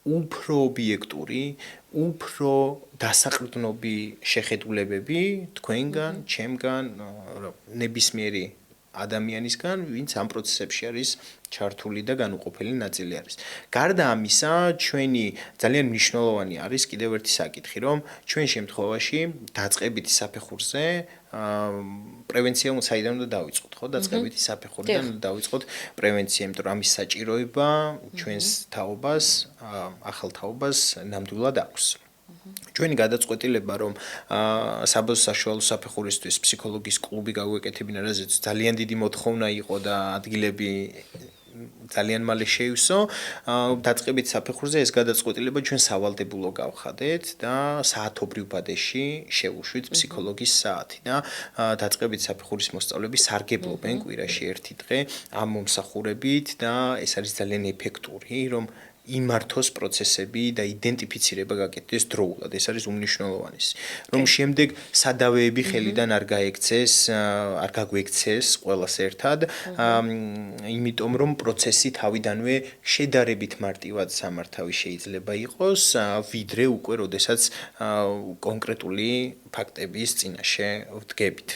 უფრო ობიექტური, უფრო დასაყრდნობი შეხედულებები თქვენგან, ჩემგან, ნებისმიერი ადამიანისგან, ვინც ამ პროცესებში არის ჩართული და განუყოფელი ნაწილი არის. გარდა ამისა, ჩვენი ძალიან მნიშვნელოვანი არის კიდევ ერთი საკითხი, რომ ჩვენ შემთხვევაში დაწყებითი საფეხურზე პრევენცია საიდან უნდა დავიწყოთ, ხო? დაწყებითი საფეხურიდან უნდა დავიწყოთ პრევენცია, იმიტომ რომ ამის საჭიროება ჩვენს თაობას, ახალ თაობას ნამდვილად აქვს. ჩვენი გადაწყვეტილება, რომ საბაზო საშუალო საფეხურისთვის ფსიქოლოგიის კლუბი გავუეკეთებინა, რაზეც ძალიან დიდი მოთხოვნა იყო და ადგილები ძალიან მალე შეივსო, დაწყებით საფეხურზე ეს გადაწყვეტილება ჩვენ სავალდებულო გავხადეთ და საათობრივ ბადეში შევუშვით ფსიქოლოგის საათი და დაწყებით საფეხურის მოსწავლეები სარგებლობენ კვირაში ერთი დღე ამ მომსახურებით და ეს არის ძალიან ეფექტური, რომ იმართოს პროცესები და იდენტიფიცირება გაკეთდეს დროულად. ეს არის უმნიშვნელოვანესი. რომ შემდეგ სადავეები ხელიდან არ გაგვექცეს ყველას ერთად, იმიტომ რომ პროცესი თავიდანვე შედარებით მარტივად სამართავი შეიძლება იყოს, ვიდრე უკვე როდესაც კონკრეტული ფაქტების წინაშე ვდგებით.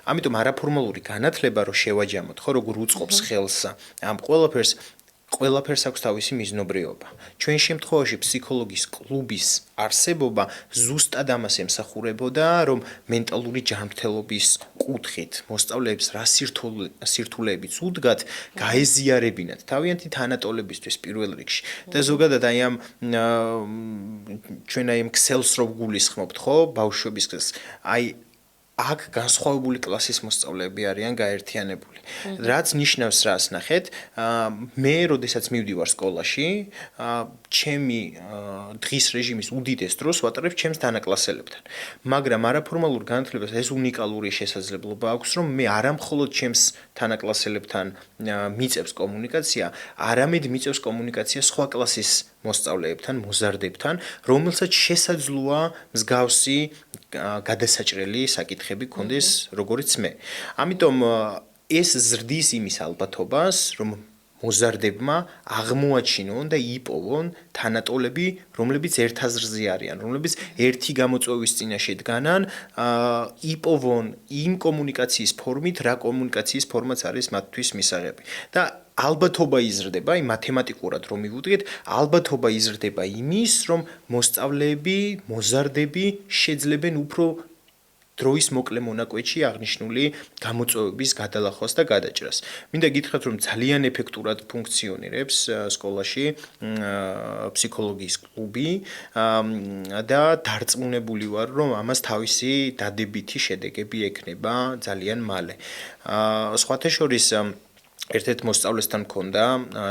ამიტომ არაფორმალური განათლება რო შევაჯამოთ, ხო, როგორ უწყობს ხელს ამ ყველაფერს აქვს თავისი მიზნობრიობა. ჩვენ შემთხვევაში ფსიქოლოგიის კლუბის არსებობა ზუსტად ამას ემსახურებოდა, რომ მენტალური ჯანმრთელობის კუთხით მოსწავლეებს რა სირთულეებიც უდგათ, გაეზიარებინათ თავიანთი თანატოლებისთვის პირველ რიგში. და ზოგადად აი ამ ჩვენ აი ამ ქსელს რო ვგულისხმობთ, ხო, ბავშვების ქსელს, აი აქ განსხვავებული კლასის მოსწავლეები არიან გაერთიანებული. რაც ნიშნავს რას ნახეთ, მე როდესაც მივდივარ სკოლაში, ჩემი დღის რეჟიმის უდიდეს დროს ვატარებ ჩემს თანაკლასელებთან. მაგრამ არაფორმალურ განათლებას ეს უნიკალური შესაძლებლობა აქვს, რომ მე არა მხოლოდ ჩემს თანაკლასელებთან მიწევს კომუნიკაცია, არამედ მიწევს კომუნიკაცია სხვა კლასის მოსწავლეებთან, მოზარდებთან, რომელსაც შესაძლოა მსგავსი გადასაჭრელი საკითხები გქონდეს, როგორიც მე. ამიტომ ეს ზრდის იმის ალბათობას, რომ მოზარდებმა აღმოაჩინონ და იპოვონ თანატოლები, რომლებიც ერთ აზრზე არიან, რომლებიც ერთი გამოწვევის წინაშე დგანან, იპოვონ იმ კომუნიკაციის ფორმით, რა კომუნიკაციის ფორმაც არის მათთვის მისაღები. და ალბათობა იზრდება, მათემატიკურად რომ მივუდგეთ, ალბათობა იზრდება იმის, რომ მოსწავლეები, მოზარდები შეძლებენ უფრო დროის მოკლე მონაკვეთში აღნიშნული გამოწვევების გადალახვას და გადაჭრას. მინდა გითხრათ, რომ ძალიან ეფექტურად ფუნქციონირებს სკოლაში ფსიქოლოგიის კლუბი და დარწმუნებული ვარ, რომ ამას თავისი დადებითი შედეგები ექნება ძალიან მალე. სხვათა შორის ერთ-ერთ მოსწავლესთან მქონდა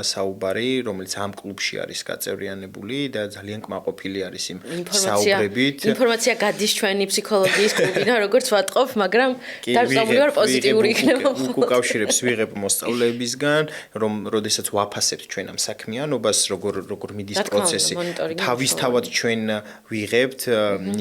საუბარი, რომელიც ამ კლუბში არის გაწევრიანებული და ძალიან კმაყოფილი არის იმ საუბრებით. ინფორმაცია გადის ჩვენი ფსიქოლოგიის კლუბიდან, როგორც ვატყობ, მაგრამ დარწმუნებული ვარ პოზიტიური იქნება. უკავშირებს ვიღებ მოსწავლეებისგან, რომ როდესაც ვაფასებთ ჩვენ ამ საქმიანობას, როგორ მიდის პროცესი, თავისთავად ჩვენ ვიღებთ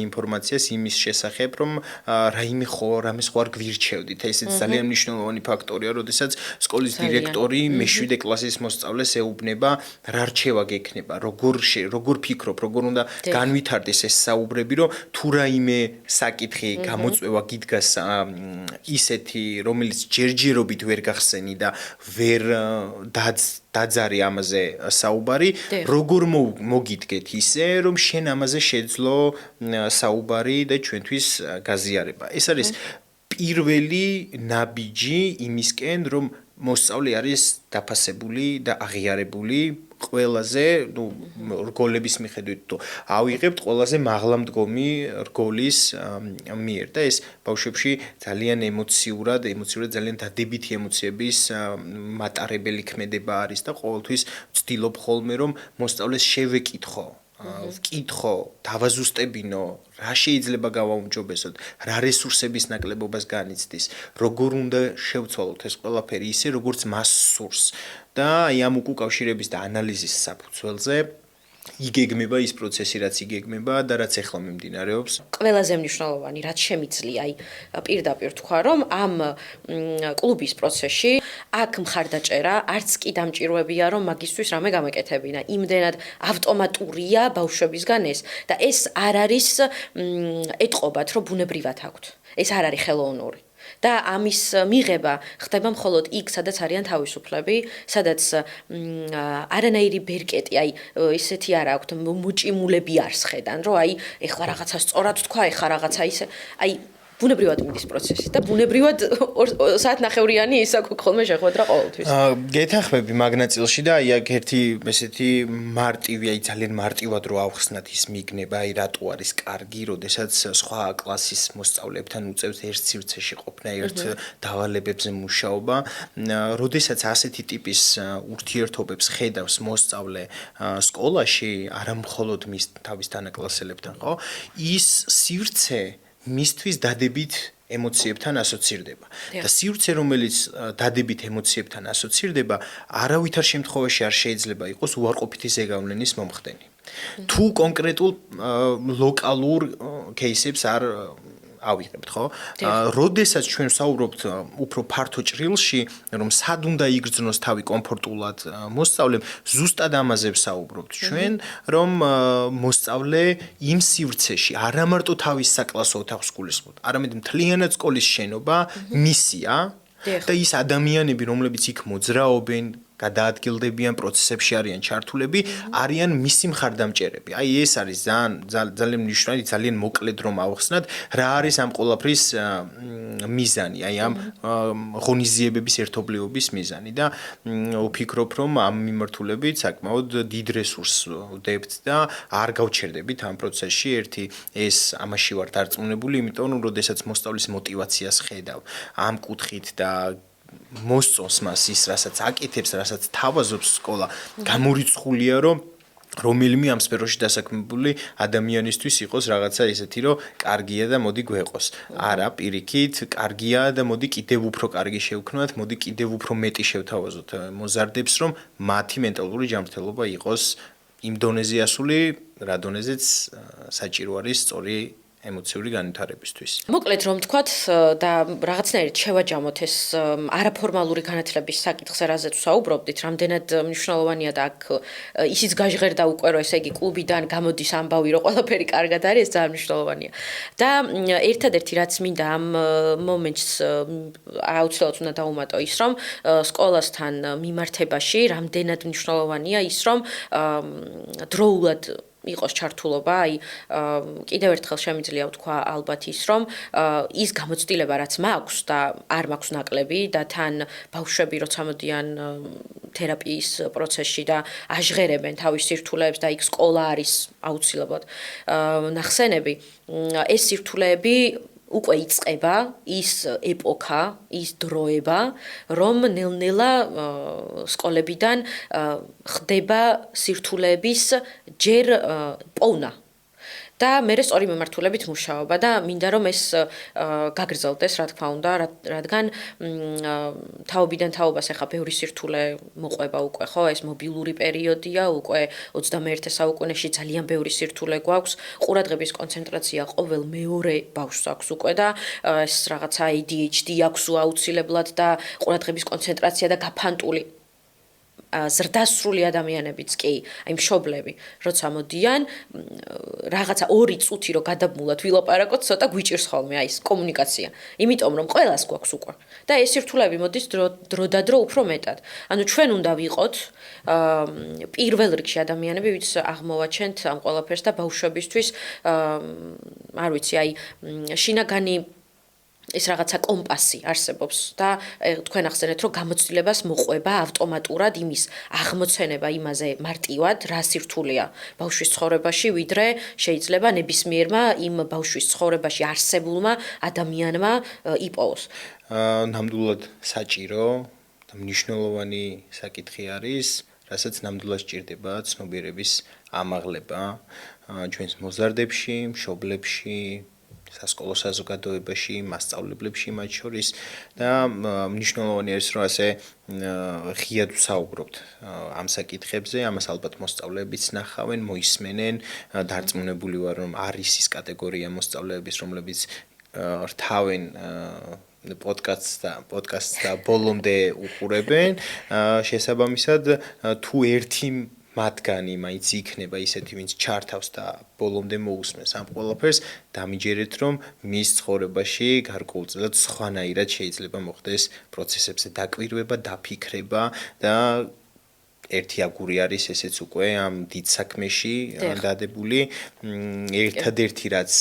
ინფორმაციას იმის შესახებ, რომ რამე სხვა არ გვირჩევდით. ესეც ძალიან მნიშვნელოვანი ფაქტორია, როდესაც სკოლის დირექტორი მე-7 კლასის მოსწავლეს ეუბნება, რა რჩევა გექნება, როგორ ფიქრობ, როგორ უნდა განვითარდეს ეს საუბრები, რომ თუ რაიმე საკითხი გამოწვევა გიდგას ისეთი, რომელიც ჯერჯერობით ვერ გახსენი და ვერ დაძარი ამაზე საუბარი, როგორ მოგიდგეთ ისე, რომ შენ ამაზე შეძლო საუბარი და ჩვენთვის გაზიარება. ეს არის პირველი ნაბიჯი იმისკენ, რომ მოსწავლე არის დაფასებული და აღიარებული ყველაზე, რგოლების მიხედვით თუ ავიღებთ ყველაზე მაღლამდგომი რგოლის მიერ და ეს ბავშვებში ძალიან ემოციურად ძალიან დადებითი ემოციების მატარებელი ქმედება არის და ყოველთვის ვცდილობ ხოლმე რომ მოსწავლეს შევეკითხო ვკითხო, დავაზუსტებინო, რა შეიძლება გავაუმჯობესოთ, რა რესურსების ნაკლებობას განიცდის, როგორ უნდა შევცვალოთ ეს ყველაფერი ისე, როგორც მას სურს და აი ამ უკავშირების და ანალიზის საფუძველზე იგეგმება ის პროცესი, რაც იგეგმება და რაც ახლა მიმდინარეობს. ყველაზე მნიშვნელოვანი, რაც შემიძლია, აი პირდაპირ თქვა, რომ ამ კლუბის პროცესში აქ მხარდაჭერა არც კი დამჭირვებია, რომ მაგისთვის რამე გამეკეთებინა. იმდენად ავტომატურია ბავშვებისგან ეს და ეს არ არის ეტყობათ, რომ ბუნებრივად აქვთ. ეს არ არის ხელოვნური. და ამის მიღება ხდება მხოლოდ იქ, სადაც არიან თავისუფლები, სადაც არანაირი ბერკეტი, აი ისეთი არ აქვთ, მოჭიმულები არ სხედან, რომ აი ეხლა რაღაცა სწორად თქვა, ეხლა რაღაცა ისე, აი ბუნებრივად მიდის პროცესი და ბუნებრივად საათნახევრიანი ის აქვს ხოლმე შეხვედრა ყოველთვის. გეთანხმები მაგნაწილში და აი აქ ერთი ესეთი მარტივი, აი ძალიან მარტივად რო ავხსნათ ის მიგნება, აი რატო არის კარგი, როდესაც სხვა კლასის მოსწავლეებთან უწევს ერთ სივრცეში ყოფნა, ერთ დავალებებზე მუშაობა, როდესაც ასეთი ტიპის ურთიერთობებს ხედავს მოსწავლე სკოლაში, არა მხოლოდ მის თავის თანაკლასელებთან, ხო? ის სივრცე მისთვის დადებით ემოციებთან ასოცირდება. და სივრცე, რომელიც დადებით ემოციებთან ასოცირდება, არავითარ შემთხვევაში არ შეიძლება იყოს უარყოფითი ზეგავლენის მომხდენი. თუ კონკრეტულ ლოკალურ кейსებს არ ავიღებთ, ხო? როდესაც ჩვენ ვსაუბრობთ უფრო ფართო ჭრილში, რომ სად უნდა იგრძნოს თავი კომფორტულად მოსწავლემ, ზუსტად ამაზე ვსაუბრობთ ჩვენ, რომ მოსწავლე იმ სივრცეში არა მარტო თავის საკლასო ოთახს გულისხმობ, არამედ მთლიანად სკოლის შენობა მისია და ის ადამიანები, რომლებიც იქ მოძრაობენ, გადაადგილდებიან პროცესებში არიან ჩართულები, არიან მისი მხარდამჭერები. აი ეს არის ძალიან მნიშვნელოვანი, ძალიან მოკლედ რომ ავხსნათ, რა არის ამ ყველაფრის მიზანი, აი ამ ღონისძიებების ერთობლიობის მიზანი და ვფიქრობ, რომ ამ მიმართულებით საკმაოდ დიდ რესურსს ვდებთ და არ გავჩერდებით ამ პროცესში. ერთი ეს ამაში ვარ დარწმუნებული, იმიტომ რომ როდესაც მოსწავლის мотиваციას ხედავ ამ კუთხით და მოსწონს მას ის, რასაც აკეთებს, რასაც თავაზობს სკოლა, გამორიცხულია, რომ რომელიმე ამ სფეროში დასაქმებული ადამიანისთვის იყოს რაღაცა ისეთი, რომ კარგია და მოდი გვეყოს. არა, პირიქით, კარგია და მოდი კიდევ უფრო კარგი შევქნათ, მოდი კიდევ უფრო მეტი შევთავაზოთ მოზარდებს, რომ მათი მენტალური ჯანმრთელობა იყოს იმ დონეზე ასული, რა დონეზეც საჭირო არის სწორი ემოციური განვითარებისთვის. მოკლედ რომ თქვათ და რაღაცნაირად შევაჯამოთ ეს არაფორმალური განათლების საკითხზე, რაზეც ვსაუბრობდით, რამდენად მნიშვნელოვანია და აქ ისიც გაჟღერდა უკვე რომ ესე იგი კლუბიდან გამოდის ამბავი რომ ყველაფერი კარგად არის, ეს ძალიან მნიშვნელოვანია. და ერთადერთი რაც მინდა ამ მომენტს აუცილებლად უნდა დავუმატო ის რომ სკოლასთან მიმართებაში რამდენად მნიშვნელოვანია ის რომ დროულად იყოს ჩართულობა, აი კიდევ ერთხელ შემიძლია ვთქვა ალბათ ის რომ ის გამოცდილება რაც მაქვს და არ მაქვს ნაკლები და თან ბავშვები როცა მოდიან თერაპიის პროცესში და აჟღერებენ თავის სირთულეებს და იქ სკოლა არის აუცილებლად ნახსენები ეს სირთულეები უკვე იწყება ის ეპოქა, ის დროება, რომ ნელ-ნელა სკოლებიდან ხდება სირთულეების ჯერ პოვნა. და მე სწორი მიმართულებით მუშაობა და მინდა რომ ეს გაგრძელდეს, რა თქმა უნდა, რადგან თაობიდან თაობას ახლა ბევრი სირთულე მოყვება უკვე, ხო, ეს მობილური პერიოდია, უკვე 21 საუკუნეში ძალიან ბევრი სირთულე გვაქვს, ყურადღების კონცენტრაცია ყოველ მეორე ბავშვს აქვს უკვე და ეს რაღაცა ADHD აქვს აუცილებლად და ყურადღების კონცენტრაცია და გაფანტული ზრდასრული ადამიანებიც კი, აი მშობლები, როცა მოდიან, რაღაცა 2 წუთი რო გადაბმულად ვილაპარაკოთ, ცოტა გვიჭირს ხოლმე აი ეს კომუნიკაცია. იმიტომ რომ ყველას გვაქვს უკვე. და ეს სირთულეები მოდის დრო და დრო უფრო მეტად. ანუ ჩვენ უნდა ვიყოთ პირველ რიგში ადამიანები, ვინც აღმოვაჩენთ ამ ყველაფერს და ბავშვებისთვის არ ვიცი, აი შინაგანი ეს რაღაცა კომპასი არსებობს და თქვენ ახსენეთ რომ გამოცდილებას მოყვება ავტომატურად იმის აღმოცენება იმაზე მარტივად რა სირთულეა ბავშვის ცხოვრებაში ვიდრე შეიძლება ნებისმიერმა იმ ბავშვის ცხოვრებაში არსებულმა ადამიანმა იპოვოს. ნამდვილად საჭირო და მნიშვნელოვანი საკითხი არის, რასაც ნამდვილად სჭირდება ცნობიერების ამაღლება ჩვენს მოზარდებში, მშობლებში, სასკოლო საზოგადოებაში, მასწავლებლებში მათ შორის და მნიშვნელოვანი არის რომ ასე ღიად ვსაუბრობთ ამ საკითხებზე, ამას ალბათ მოსწავლეებიც ნახავენ, მოისმენენ, დარწმუნებული ვარ რომ არის ის კატეგორია მოსწავლეების, რომლებიც რთავენ პოდკასტს და ბოლომდე უყურებენ, შესაბამისად თუ ერთი მათგანი მაინც იქნება ისეთი, ვინც ჩართავს და ბოლომდე მოусმენს ამ ყველაფერს, დამიჯერეთ, რომ მის ცხოვრებაში გარკვეულწილად სხვანაირად შეიძლება მოხდეს პროცესებზე დაკვირვება, დაფიქრება და ერთი აგური არის ესეც უკვე ამ დიდ საქმეში დადებული. ერთადერთი რაც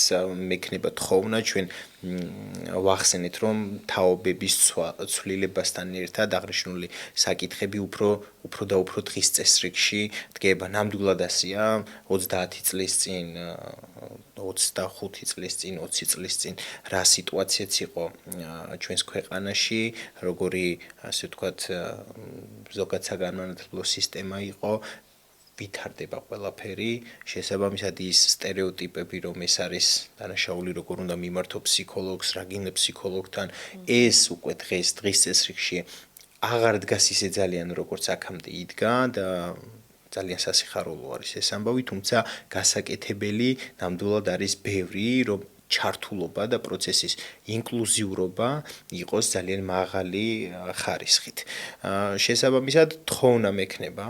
მექნება თხოვნა ჩვენ ვახსენეთ, რომ თაობების ცვლილებასთან ერთად აღნიშნული საკითხები უფრო და უფრო დღის წესრიგში დგება. ნამდვილად ასია 30 წლის წინ, 25 წლის წინ, 20 წლის წინ რა სიტუაციაც იყო ჩვენს ქვეყანაში, როგორი ასე ვთქვათ ზოგად საგანმანათლებლო სისტემა იყო, ვითარდება ყველაფერი, შესაბამისად ის სტერეოტიპები, რომ ეს არის დანაშაული, როგორ უნდა მიმართო ფსიქოლოგს, რა გინდა ფსიქოლოგთან, ეს უკვე დღის წესრიგში აღარ დგას ისე ძალიან, როგორც აქამდე იდგა და ძალიან სასიხარულო არის ეს ამბავი, თუმცა გასაკეთებელი ნამდვილად არის ბევრი, რომ ჩართულობა და პროცესის ინკლუზიურობა იყოს ძალიან მაღალი ხარისხით. შესაბამისად, თხოვნა მექნება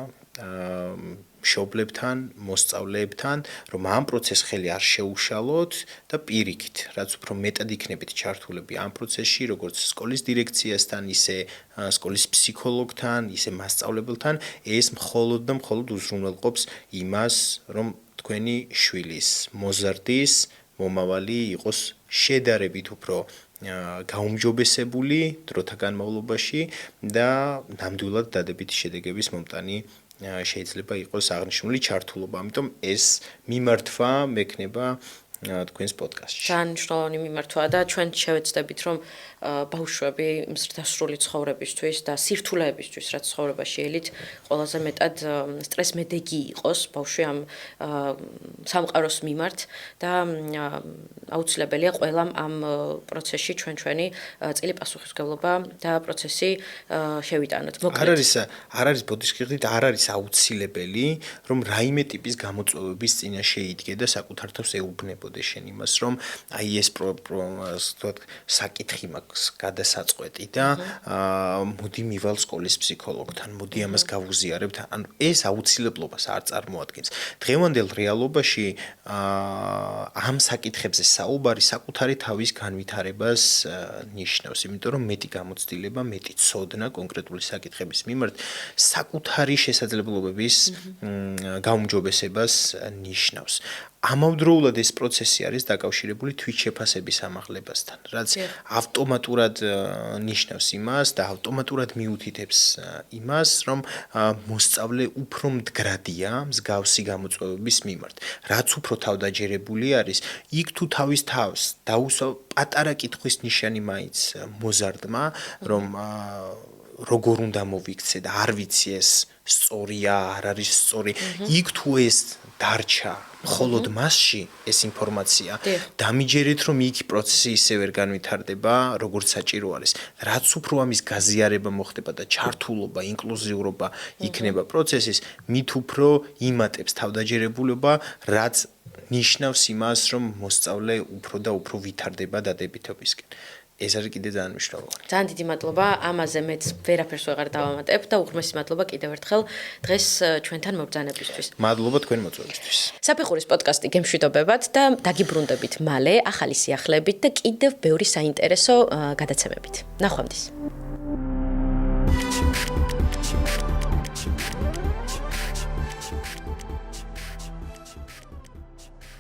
მშობლებთან, მოსწავლეებთან, რომ ამ პროცესს ხელი არ შეუშალოთ და პირიქით, რაც უფრო მეტად იქნებით ჩართულები ამ პროცესში, როგორც სკოლის დირექციასთან, ისე სკოლის ფსიქოლოგთან, ისე მასწავლებელთან, ეს მხოლოდ და მხოლოდ უზრუნველყოფს იმას, რომ თქვენი შვილის მოზარდის მომავალი იყოს შედარებით უფრო გაუმჯობესებული დროთა განმავლობაში და ნამდვილად დადებითი შედეგების მომტანი შეიძლება იყოს აღნიშნული ჩართულობა. ამიტომ ეს მიმართვა მექნება თქვენს პოდკასტში. ძალიან მნიშვნელოვანი მიმართვაა და ჩვენ შევეცდებით რომ ბავშვები მზრდასრული ცხოვრებისთვის და სირთულეებისთვის, რაც ცხოვრებაში ელით, ყველაზე მეტად სტრესმედეგი იყოს ბავშვი ამ სამყაროს მიმართ და აუცილებელია ყველამ ამ პროცესში ჩვენი წილი პასუხისმგებლობა და პროცესი შევიტანოთ. არ არის ბოდიშკირდით, არ არის აუცილებელი, რომ რაიმე ტიპის გამოწვევების წინაშე იდგე და საკუთარ თავს ეუბნებოდეს. აკეთებოდე შენ იმას, რომ აი ეს ვთქვათ, საკითხი მაქვს გადასაწყვეტი და მოდი მივალ სკოლის ფსიქოლოგთან, მოდი ამას გავუზიარებთ. ანუ ეს აუცილებლობას არ წარმოადგენს. დღევანდელ რეალობაში ამ საკითხებზე საუბარი საკუთარი თავის განვითარებას ნიშნავს, იმიტომ რომ მეტი გამოცდილება, მეტი ცოდნა კონკრეტული საკითხების მიმართ საკუთარი შესაძლებლობების გაუმჯობესებას ნიშნავს. ამავდროულად ეს პროცესი არის დაკავშირებული თვითშეფასების ამაღლებასთან, რაც ავტომატურად ნიშნავს იმას და ავტომატურად მიუთითებს იმას, რომ მოსწავლე უფრო მდგრადია მსგავსი გამოწვევების მიმართ. რაც უფრო თავდაჯერებული არის, იქ თუ თავის თავს დაუსვა პატარა კითხვის ნიშანი მაინც მოზარდმა, რომ როგორ უნდა მოვიქცე და არ ვიცი ეს სწორია, არ არის სწორი. იქ თუ ეს დარჩა მხოლოდ მასში ეს ინფორმაცია, დამიჯერეთ რომ იქ პროცესი ისე ვერ განვითარდება, როგორც საჭირო არის. რაც უფრო ამის გაზიარება მოხდება და ჩართულობა, ინკლუზიურობა იქნება პროცესის, მით უფრო იმატებს თავდაჯერებულობა, რაც ნიშნავს იმას, რომ მოსწავლე უფრო და უფრო ვითარდება დადებითობისკენ. ეს არის კიდე ძალიან მნიშვნელოვანი. ძალიან დიდი მადლობა. ამაზე მეც ვერაფერს ვეღარ დავამატებ და უღრმესი მადლობა კიდევ ერთხელ დღეს ჩვენთან მობრძანებისთვის. მადლობა თქვენ მოწვევისთვის. საფეხურის პოდკასტი გემშვიდობებად და დაგიბრუნდებით მალე ახალი სიახლეებით და კიდევ ბევრი საინტერესო გადაცემებით. ნახვამდის.